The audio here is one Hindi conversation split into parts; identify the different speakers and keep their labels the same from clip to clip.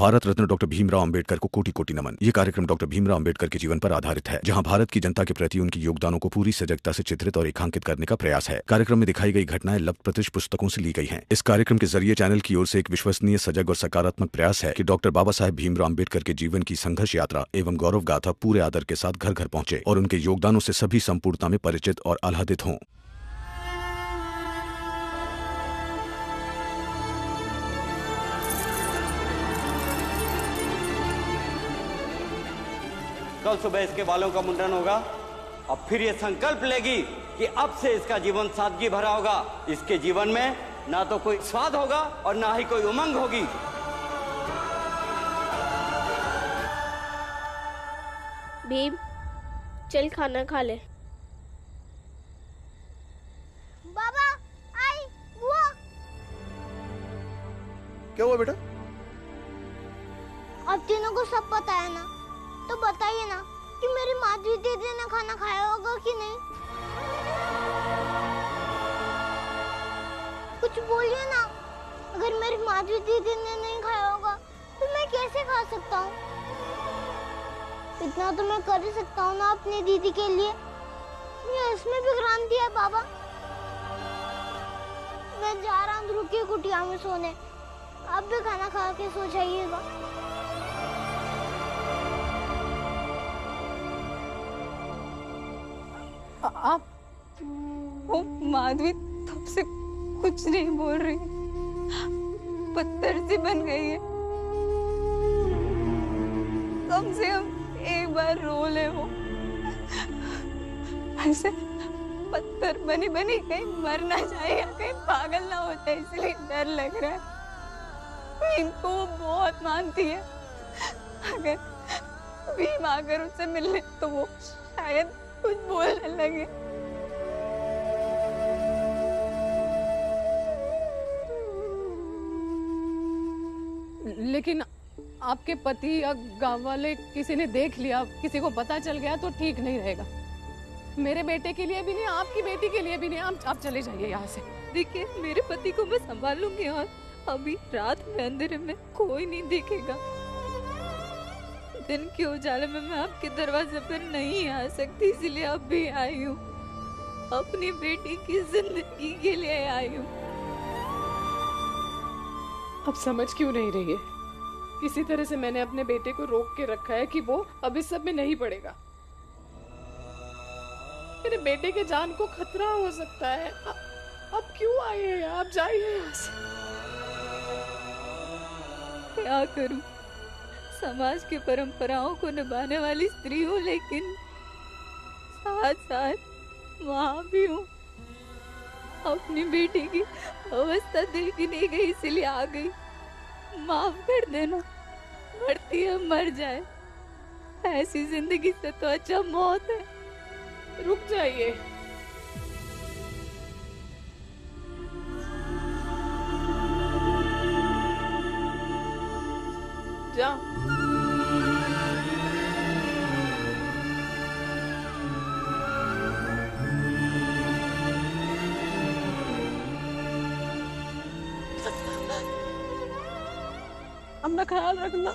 Speaker 1: भारत रत्न डॉक्टर भीमराव अंबेडकर को कोटि कोटि नमन। ये कार्यक्रम डॉक्टर भीमराव अंबेडकर के जीवन पर आधारित है, जहां भारत की जनता के प्रति उनके योगदानों को पूरी सजगता से चित्रित और रेखांकित करने का प्रयास है। कार्यक्रम में दिखाई गई घटनाएं लब्ध प्रतिष्ठ पुस्तकों से ली गई हैं। इस कार्यक्रम के जरिए चैनल की ओर से एक विश्वसनीय, सजग और सकारात्मक प्रयास है कि डॉक्टर बाबा साहेब भीमराव अंबेडकर के जीवन की संघर्ष यात्रा एवं गौरव गाथा पूरे आदर के साथ घर घर पहुंचे और उनके योगदानों से सभी संपूर्णता में परिचित और आह्लादित हों।
Speaker 2: कल सुबह इसके बालों का मुंडन होगा और फिर ये संकल्प लेगी कि अब से इसका जीवन सादगी भरा होगा। इसके जीवन में ना तो कोई स्वाद होगा और ना ही कोई उमंग होगी।
Speaker 3: भीम, चल खाना खा ले।
Speaker 4: बाबा, आई, बुआ।
Speaker 5: क्या हुआ बेटा?
Speaker 4: अब तीनों को सब पता है ना, तो बताइए ना कि मेरी माधवी दीदी ने खाना खाया होगा कि नहीं। कुछ बोलिए ना। अगर मेरी माधवी दीदी ने नहीं खाया होगा तो मैं कैसे खा सकता हूँ? इतना तो मैं कर ही सकता हूँ ना अपनी दीदी के लिए। ये इसमें भी क्रांति है बाबा। मैं जा रहा हूँ ध्रुव की कुटिया में सोने। आप भी खाना खा के सो जाइएगा।
Speaker 6: आप वो माधवी तुमसे कुछ नहीं बोल रही, पत्थर सी बन गई है। कम से कम एक बार रो ले वो। ऐसे पत्थर बनी बनी कहीं मर ना जाए या कहीं पागल ना हो जाए, इसलिए डर लग रहा है। इनको वो बहुत मानती है। अगर भीम आकर उससे मिलने तो वो शायद कुछ बोलने लगे।
Speaker 7: लेकिन आपके पति या गांव वाले किसी ने देख लिया, किसी को पता चल गया तो ठीक नहीं रहेगा। मेरे बेटे के लिए भी नहीं, आपकी बेटी के लिए भी नहीं। आप चले जाइए यहाँ से।
Speaker 6: देखिए, मेरे पति को मैं संभाल लूंगी और अभी रात में अंधेरे में कोई नहीं देखेगा। दिन के उजाले में मैं आपके दरवाजे पर नहीं आ सकती, इसलिए अब भी आई हूँ। अपनी बेटी की जिंदगी के लिए आई हूँ।
Speaker 7: अब समझ क्यों नहीं रही है? किसी तरह से मैंने अपने बेटे को रोक के रखा है कि वो अब इस सब में नहीं पड़ेगा। मेरे बेटे के जान को खतरा हो सकता है। अब क्यों आए हैं? आप जाइए यहाँ से।
Speaker 6: क्या करूं? समाज की परंपराओं को निभाने वाली स्त्री हूँ, लेकिन साथ साथ माँ भी हूँ। अपनी बेटी की अवस्था देखी नहीं गई, इसलिए आ गई। माफ कर देना, मरती है मर जाए, ऐसी जिंदगी से तो अच्छा मौत है।
Speaker 7: रुक जाइए। जा। अपना ख्याल रखना।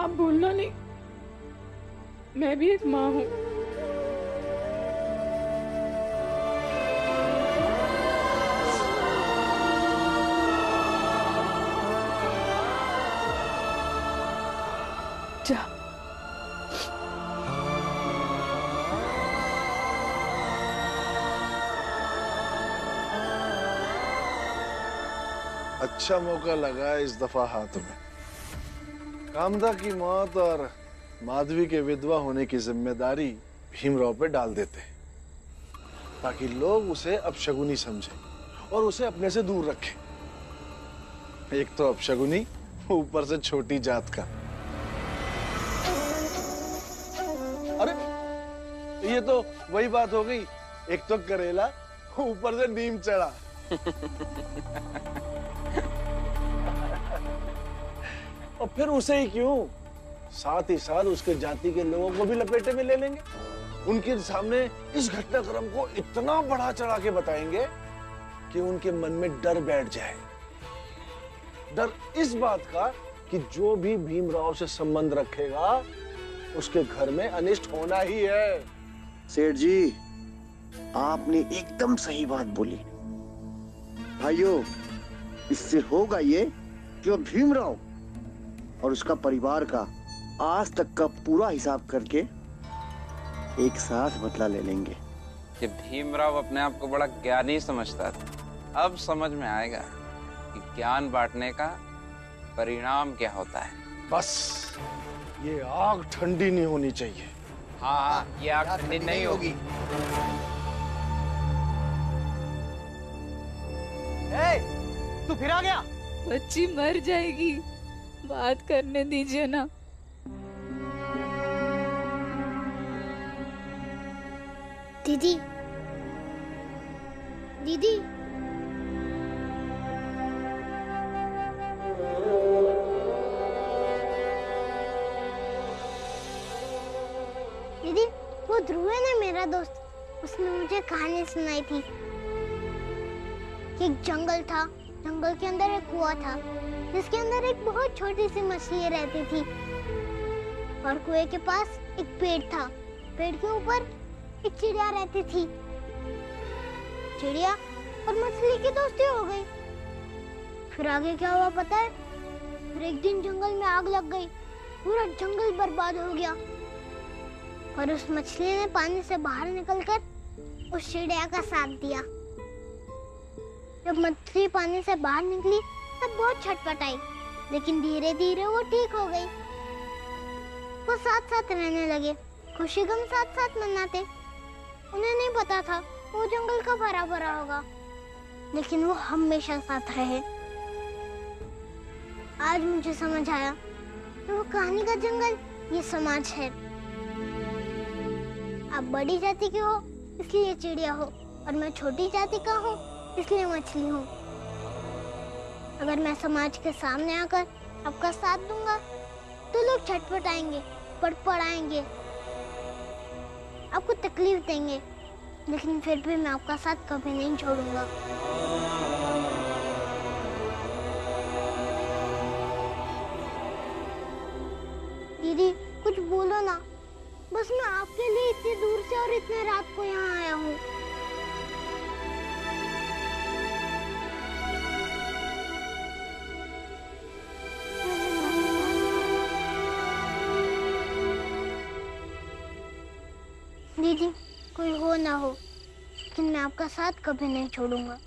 Speaker 7: आप भूलना नहीं, मैं भी एक माँ हूँ। जा।
Speaker 5: अच्छा मौका लगा इस दफा हाथ में। कामदा की मौत और माधवी के विधवा होने की जिम्मेदारी भीमराव पे डाल देते हैं, ताकि लोग उसे अपशगुनी समझें और उसे अपने से दूर रखें। एक तो अपशगुनी, ऊपर से छोटी जात का। अरे ये तो वही बात हो गई, एक तो करेला, ऊपर से नीम चढ़ा। और फिर उसे ही क्यों, साथ ही साथ उसके जाति के लोगों को भी लपेटे में ले लेंगे। उनके सामने इस घटनाक्रम को इतना बढ़ा चढ़ा के बताएंगे कि उनके मन में डर बैठ जाए। डर इस बात का कि जो भी भीमराव से संबंध रखेगा उसके घर में अनिष्ट होना ही है।
Speaker 8: सेठ जी, आपने एकदम सही बात बोली। भाइयों, इससे होगा ये कि वो भीमराव और उसका परिवार का आज तक का पूरा हिसाब करके एक साथ बदला ले लेंगे।
Speaker 9: कि भीमराव अपने आप को बड़ा ज्ञानी समझता था, अब समझ में आएगा कि ज्ञान बांटने का परिणाम क्या होता है।
Speaker 5: बस ये आग ठंडी नहीं होनी चाहिए।
Speaker 9: हाँ, ये आग ठंडी नहीं होगी।
Speaker 2: तू फिर आ गया?
Speaker 6: बच्ची मर जाएगी, बात करने दीजिए ना।
Speaker 4: दीदी, दीदी, दीदी, वो ध्रुव है ना मेरा दोस्त, उसने मुझे कहानी सुनाई थी कि एक जंगल था, जंगल के अंदर एक कुआं था जिसके अंदर एक बहुत छोटी सी मछली रहती थी और कुएं के पास एक पेड़ था, पेड़ के ऊपर एक चिड़िया रहती थी। चिड़िया और मछली की दोस्ती हो गई। फिर आगे क्या हुआ पता है? फिर एक दिन जंगल में आग लग गई, पूरा जंगल बर्बाद हो गया और उस मछली ने पानी से बाहर निकलकर उस चिड़िया का साथ दिया। जब मछली पानी से बाहर निकली तब बहुत छटपटाई, लेकिन धीरे धीरे वो ठीक हो गई। वो साथ साथ रहने लगे, खुशी गम साथ साथ मनाते। उन्हें नहीं पता था वो जंगल कब हरा भरा होगा, लेकिन वो हमेशा साथ रहे। आज मुझे समझ आया कि वो कहानी का जंगल ये समाज है। आप बड़ी जाति के हो इसलिए चिड़िया हो और मैं छोटी जाति का हूँ इसलिए मछली हूँ। अगर मैं समाज के सामने आकर आपका साथ दूंगा तो लोग छटपटाएंगे, पड़पड़ाएंगे, आपको तकलीफ देंगे, लेकिन फिर भी मैं आपका साथ कभी नहीं छोड़ूंगा। दीदी, कुछ बोलो ना, बस मैं आपके लिए इतनी दूर से और इतने रात को यहाँ आया हूँ। दीदी, कोई हो ना हो, लेकिन मैं आपका साथ कभी नहीं छोड़ूंगा।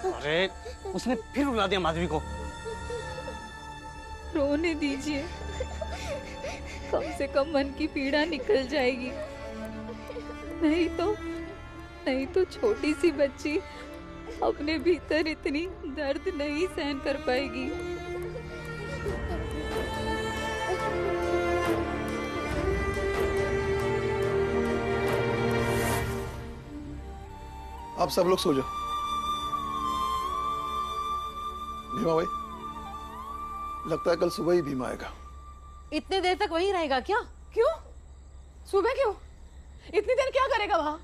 Speaker 2: अरे, उसने फिर रुला दिया माधवी को।
Speaker 6: रोने दीजिए, कम से कम मन की पीड़ा निकल जाएगी। नहीं तो छोटी सी बच्ची अपने भीतर इतनी दर्द नहीं सहन कर पाएगी।
Speaker 5: आप सब लोग सो जाओ। भीमा भाई, लगता है कल सुबह ही भीमा आएगा।
Speaker 7: इतने देर तक वहीं रहेगा क्या? क्यों? सुबह क्यों? इतनी देर क्या करेगा वहां?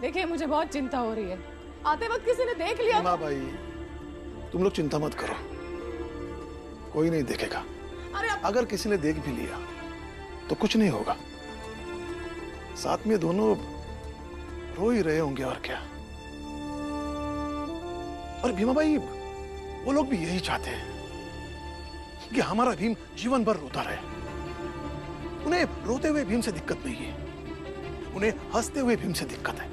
Speaker 7: देखिए, मुझे बहुत चिंता हो रही है। आते वक्त किसी ने देख लिया।
Speaker 5: भीमा भाई, तुम लोग चिंता मत करो, कोई नहीं देखेगा। अगर किसी ने देख भी लिया तो कुछ नहीं होगा। साथ में दोनों रो ही रहे होंगे और क्या। और भीमा भाई, वो लोग भी यही चाहते हैं कि हमारा भीम जीवन भर रोता रहे। उन्हें रोते हुए भीम से दिक्कत नहीं है, उन्हें हंसते हुए भीम से दिक्कत है,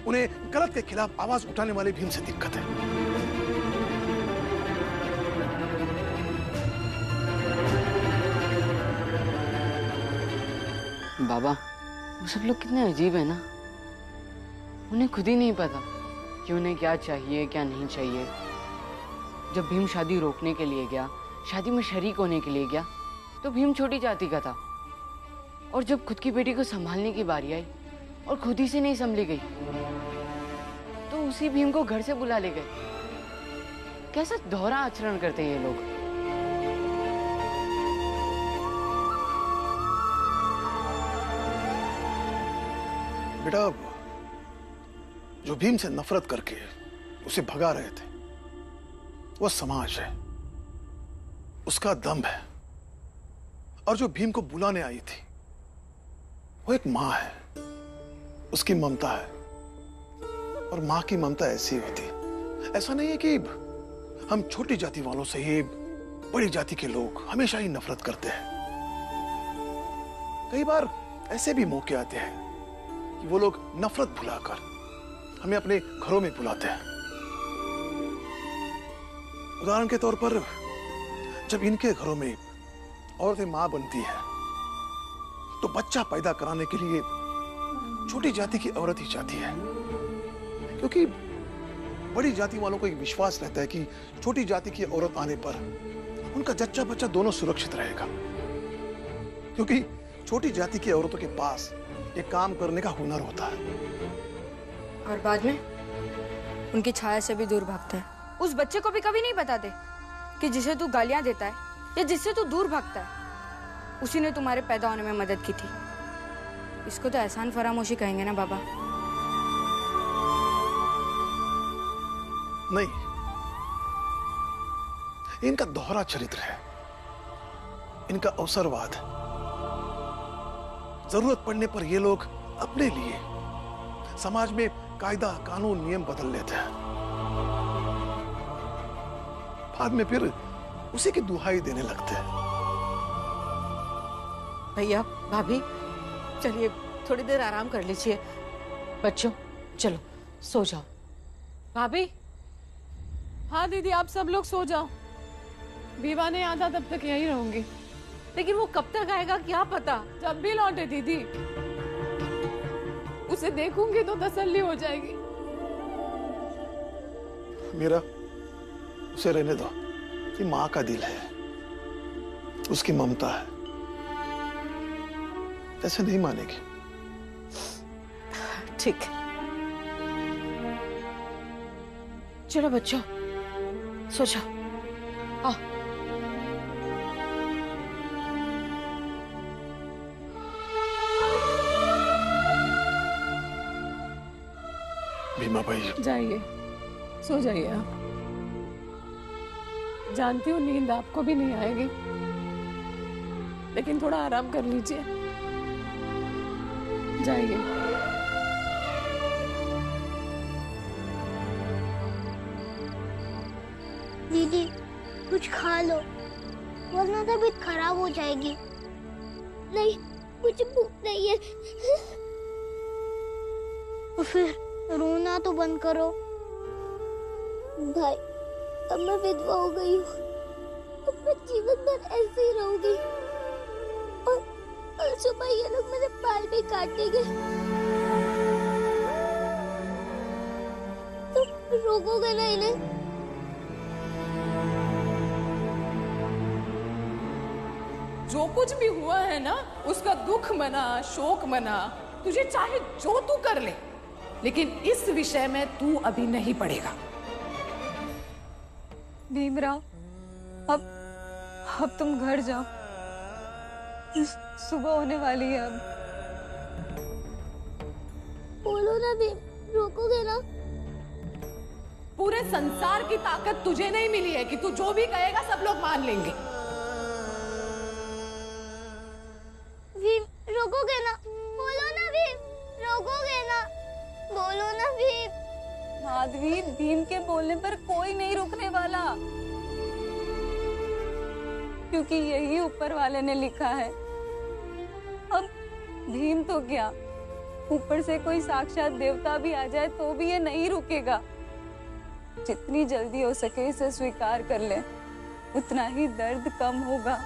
Speaker 5: उन्हें गलत के खिलाफ आवाज उठाने वाले भीम से दिक्कत है।
Speaker 10: बाबा, वो सब लोग कितने अजीब है ना। उन्हें खुद ही नहीं पता कि उन्हें क्या चाहिए क्या नहीं चाहिए। जब भीम शादी रोकने के लिए गया, शादी में शरीक होने के लिए गया, तो भीम छोटी जाति का था। और जब खुद की बेटी को संभालने की बारी आई और खुद ही से नहीं संभली गई, तो उसी भीम को घर से बुला ले गए। कैसा दोहरा आचरण करते हैं ये लोग।
Speaker 5: बेटा, जो भीम से नफरत करके उसे भगा रहे थे वो समाज है, उसका दम है। और जो भीम को बुलाने आई थी वो एक माँ है, उसकी ममता है। और माँ की ममता ऐसी होती है। ऐसा नहीं है कि हम छोटी जाति वालों से ही बड़ी जाति के लोग हमेशा ही नफरत करते हैं। कई बार ऐसे भी मौके आते हैं कि वो लोग नफरत भुलाकर हमें अपने घरों में बुलाते हैं। उदाहरण के तौर पर जब इनके घरों में औरतें मां बनती है तो बच्चा पैदा कराने के लिए छोटी जाति की औरत ही चाहती है, क्योंकि बड़ी जाति वालों को एक विश्वास रहता है कि छोटी जाति की औरत आने पर उनका जच्चा बच्चा दोनों सुरक्षित रहेगा, क्योंकि छोटी जाति की औरतों के पास एक काम करने का हुनर होता है।
Speaker 11: और बाद में उनकी छाया से भी दूर भागता है। उस बच्चे को भी कभी नहीं बताते कि जिसे तू गालियां देता है या जिससे तू दूर भागता है उसी ने तुम्हारे पैदा होने में मदद की थी। इसको तो एहसान फरामोशी कहेंगे ना बाबा?
Speaker 5: नहीं, इनका दोहरा चरित्र है, इनका अवसरवाद। जरूरत पड़ने पर ये लोग अपने लिए समाज में कायदा कानून नियम बदल लेते हैं, बाद में फिर उसी की दुहाई देने लगते हैं।
Speaker 7: भैया भाभी चलिए थोड़ी देर आराम कर लीजिए। बच्चों चलो सो जाओ। भाभी। हाँ दीदी, आप सब लोग सो जाओ। विवा ने आधा तब तक यहीं रहूंगी। लेकिन वो कब तक आएगा क्या पता, जब भी लौटे दीदी उसे देखूंगी तो तसल्ली हो जाएगी।
Speaker 5: मेरा उसे रहने दो, ये माँ का दिल है, उसकी ममता है, ऐसे नहीं मानेगी।
Speaker 7: ठीक, चलो बच्चों सो जाओ। आओ।
Speaker 5: भीमा भाई
Speaker 7: जाइए, सो जाइए आप। जानती हूँ नींद आपको भी नहीं आएगी, लेकिन थोड़ा आराम कर लीजिए। जाइए।
Speaker 4: दीदी कुछ खा लो, वरना तबीयत खराब हो जाएगी। नहीं, मुझे भूख नहीं है। तो फिर रोना तो बंद करो। भाई, अब मैं विधवा हो गई हूँ, अब मैं जीवन भर ऐसे ही रहूंगी। और सुबह ये लोग मेरे बाल भी काटेंगे। तुम रोकोगे ना इन्हें?
Speaker 7: जो कुछ भी हुआ है ना, उसका दुख मना, शोक मना, तुझे चाहे जो तू कर ले, लेकिन इस विषय में तू अभी नहीं पड़ेगा।
Speaker 6: भीमराव, अब तुम घर जाओ, सुबह होने वाली है। अब
Speaker 4: बोलो ना भीम, रोकोगे ना?
Speaker 7: पूरे संसार की ताकत तुझे नहीं मिली है कि तू जो भी कहेगा सब लोग मान लेंगे।
Speaker 4: भीम, रोकोगे ना? बोलो ना भीम, रोकोगे ना? बोलो ना भीम।
Speaker 6: माधवी, भीम के बोलने पर कोई नहीं रुकने वाला, क्योंकि यही ऊपर वाले ने लिखा है। अब भीम तो क्या, ऊपर से कोई साक्षात देवता भी आ जाए तो भी ये नहीं रुकेगा। जितनी जल्दी हो सके इसे स्वीकार कर ले, उतना ही दर्द कम होगा।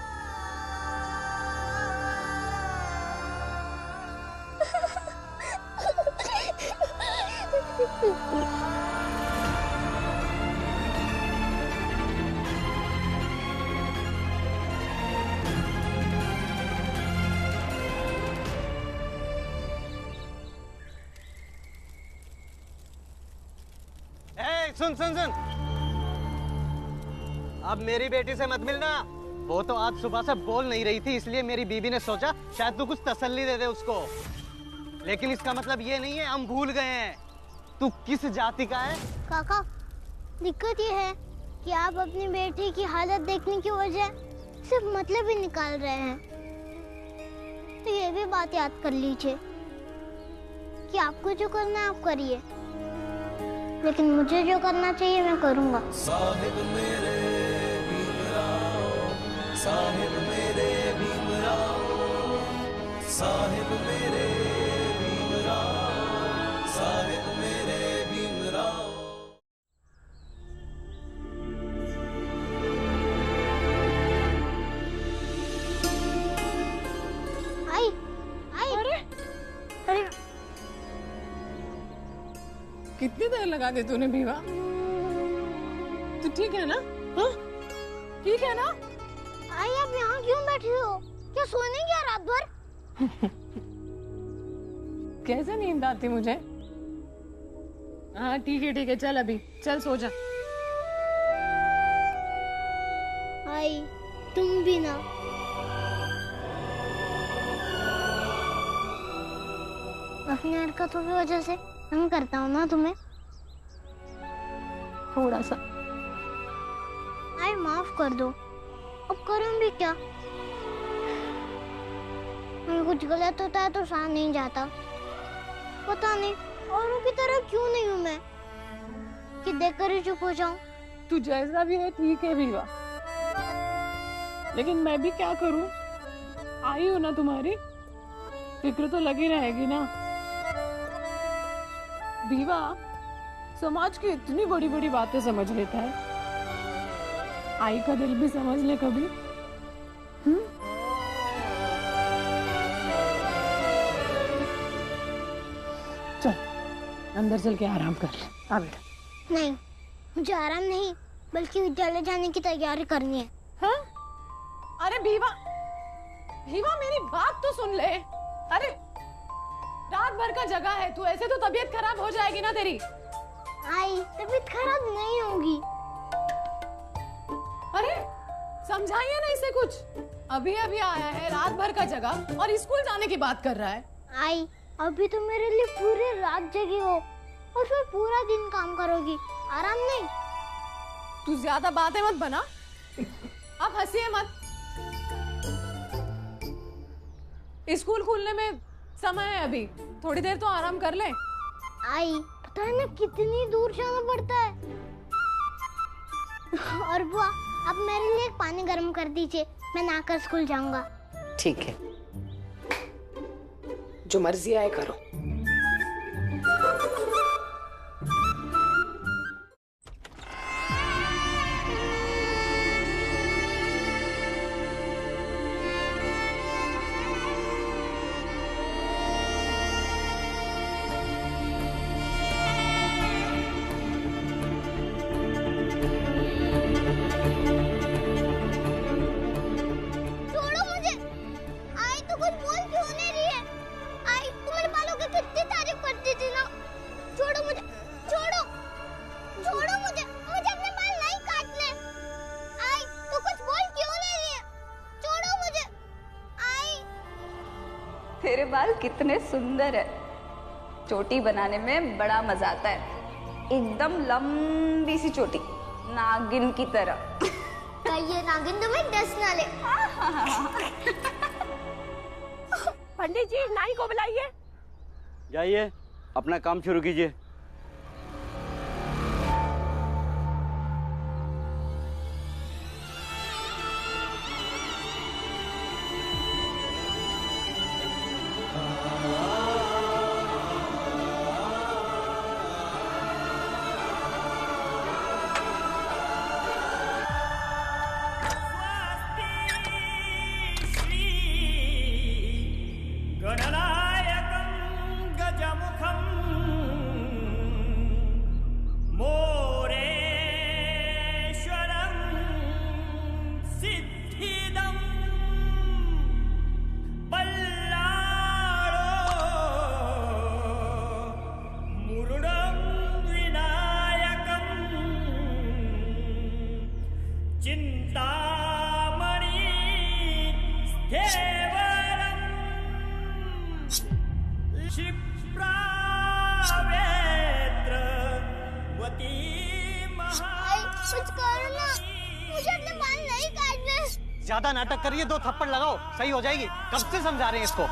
Speaker 12: सुन सुन सुन, अब मेरी बेटी से मत मिलना। वो तो आज सुबह से बोल नहीं रही थी, इसलिए मेरी बीबी ने सोचा शायद तू कुछ तसल्ली दे दे उसको। लेकिन इसका मतलब ये नहीं है हम भूल गए हैं। तू किस जाति का है?
Speaker 4: काका, दिक्कत ये है कि आप अपनी बेटी की हालत देखने की वजह सिर्फ मतलब ही निकाल रहे हैं। तो ये भी बात याद कर लीजिए कि आपको जो करना है आप करिए, लेकिन मुझे जो करना चाहिए मैं करूँगा।
Speaker 13: साहिब मेरे भीमराव, साहिब मेरे भीमराव, साहिब मेरे भीमराव, साहिब मेरे भीमराव।
Speaker 4: आई आई। अरे
Speaker 7: कितनी देर लगा दी तूने भीमा? तू ठीक है ना? हाँ? ठीक है ना?
Speaker 4: आई, आप यहाँ क्यों बैठी हो? क्या सोने क्या रात भर?
Speaker 7: कैसे नींद आती मुझे? हाँ ठीक है, चल अभी चल सो जा।
Speaker 4: आई, तुम भी ना। अपनी हरकतों की वजह से तंग करता हूँ ना तुम्हें, थोड़ा सा। आई, माफ कर दो। अब करूँ भी क्या? कुछ गलत होता है तो सहा नहीं जाता। पता नहीं औरों की तरह क्यों नहीं हूँ मैं कि देखकर ही चुप हो जाऊं।
Speaker 7: तू जैसा भी है ठीक है भीवा, लेकिन मैं भी क्या करूं? आई हो ना तुम्हारी, फिक्र तो लगी रहेगी ना। भीवा समाज की इतनी बड़ी बड़ी बातें समझ लेता है, आई का दिल भी समझ ले कभी। चल अंदर चल के आराम कर ले। आ बेटा।
Speaker 4: नहीं, मुझे आराम नहीं बल्कि विद्यालय जाने की तैयारी करनी है।
Speaker 7: हाँ? अरे भीवा, भीवा मेरी बात तो सुन ले। अरे रात भर का जगह है, तू ऐसे तो तबीयत खराब हो जाएगी ना तेरी।
Speaker 4: आई, तबीयत खराब नहीं होगी।
Speaker 7: अरे समझाइए ना इसे कुछ, अभी अभी आया है, रात भर का जगह और स्कूल जाने की बात कर रहा है।
Speaker 4: आई, अभी तो मेरे लिए पूरी रात जगी हो और फिर पूरा दिन काम करोगी, आराम नहीं।
Speaker 7: तू ज्यादा बातें मत बना, अब हंसिए मत। स्कूल खुलने में समय है अभी, थोड़ी देर तो आराम कर ले।
Speaker 4: आई, पता है ना कितनी दूर जाना पड़ता है। और बुआ, अब मेरे लिए पानी गर्म कर दीजिए, मैं नहाकर स्कूल जाऊंगा।
Speaker 7: ठीक है, जो मर्जी आए करो।
Speaker 14: तेरे बाल कितने सुंदर है, चोटी बनाने में बड़ा मजा आता है, एकदम लंबी सी चोटी, नागिन की तरह।
Speaker 4: ये नागिन तुम्हें डस ना ले।
Speaker 15: पंडित जी, नाई को बुलाइए।
Speaker 2: जाइए अपना काम शुरू कीजिए।
Speaker 4: कुछ करो ना, मुझे अपने बाल नहीं काटने।
Speaker 12: ज्यादा नाटक करिए, 2 थप्पड़ लगाओ, सही हो जाएगी। कब से समझा रहे हैं इसको।